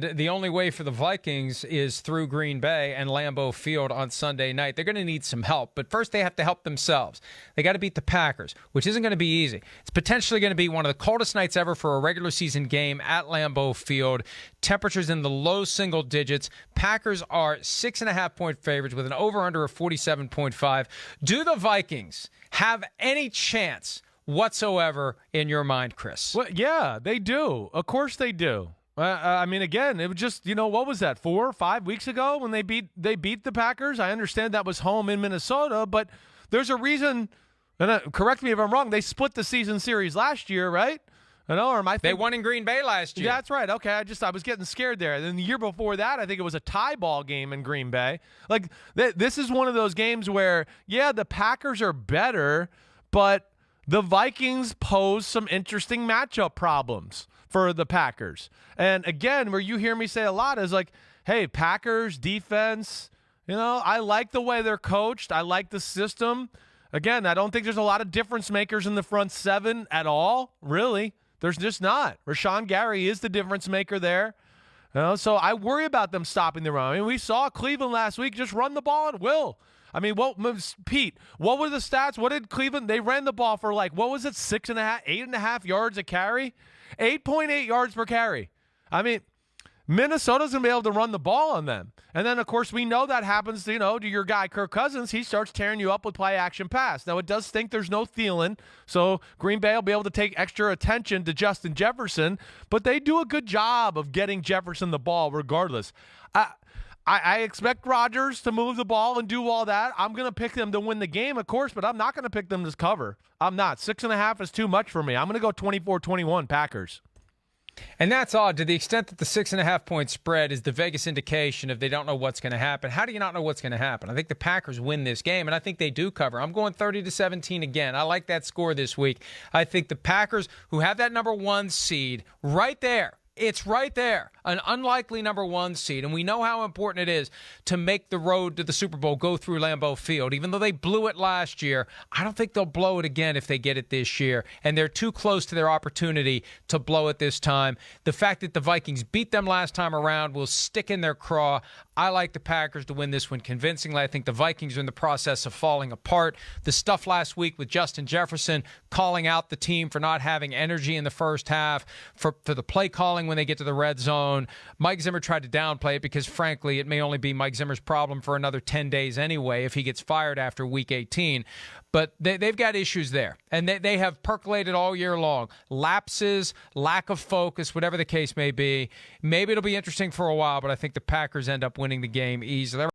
The only way for the Vikings is through Green Bay and Lambeau Field on Sunday night. They're going to need some help, but first they have to help themselves. They got to beat the Packers, which isn't going to be easy. It's potentially going to be one of the coldest nights ever for a regular season game at Lambeau Field. Temperatures in the low single digits. Packers are 6.5-point favorites with an over-under of 47.5. Do the Vikings have any chance whatsoever in your mind, Chris? Well, yeah, they do. Of course they do. I mean, again, it was just, what was that, 4 or 5 weeks ago when they beat the Packers? I understand that was home in Minnesota, but there's a reason, and correct me if I'm wrong, they split the season series last year, right? They won in Green Bay last year. Yeah, that's right. Okay, I was getting scared there. And then the year before that, I think it was a tie ball game in Green Bay. Like, this is one of those games where, yeah, the Packers are better, but the Vikings pose some interesting matchup problems for the Packers. And again, where you hear me say a lot is like, hey, Packers defense, I like the way they're coached. I like the system. Again, I don't think there's a lot of difference makers in the front seven at all, really. There's just not. Rashawn Gary is the difference maker there. So I worry about them stopping the run. I mean, we saw Cleveland last week just run the ball at will. I mean, Pete, what were the stats? What did Cleveland? They ran the ball for 8.5 yards a carry? 8.8 yards per carry. I mean, Minnesota's going to be able to run the ball on them. And then, of course, we know that happens, to your guy Kirk Cousins. He starts tearing you up with play-action pass. Now, it does stink there's no Thielen, so Green Bay will be able to take extra attention to Justin Jefferson, but they do a good job of getting Jefferson the ball regardless. I expect Rodgers to move the ball and do all that. I'm going to pick them to win the game, of course, but I'm not going to pick them to cover. I'm not. 6.5 is too much for me. I'm going to go 24-21 Packers. And that's odd to the extent that the 6.5-point spread is the Vegas indication of they don't know what's going to happen. How do you not know what's going to happen? I think the Packers win this game, and I think they do cover. I'm going 30-17 again. I like that score this week. I think the Packers, who have that number 1 seed right there, it's right there, an unlikely number 1 seed, and we know how important it is to make the road to the Super Bowl go through Lambeau Field. Even though they blew it last year, I don't think they'll blow it again if they get it this year, and they're too close to their opportunity to blow it this time. The fact that the Vikings beat them last time around will stick in their craw. I like the Packers to win this one convincingly. I think the Vikings are in the process of falling apart. The stuff last week with Justin Jefferson calling out the team for not having energy in the first half, for the play calling when they get to the red zone. Mike Zimmer tried to downplay it because, frankly, it may only be Mike Zimmer's problem for another 10 days anyway if he gets fired after Week 18. But they've got issues there, and they have percolated all year long. Lapses, lack of focus, whatever the case may be. Maybe it'll be interesting for a while, but I think the Packers end up winning the game easily.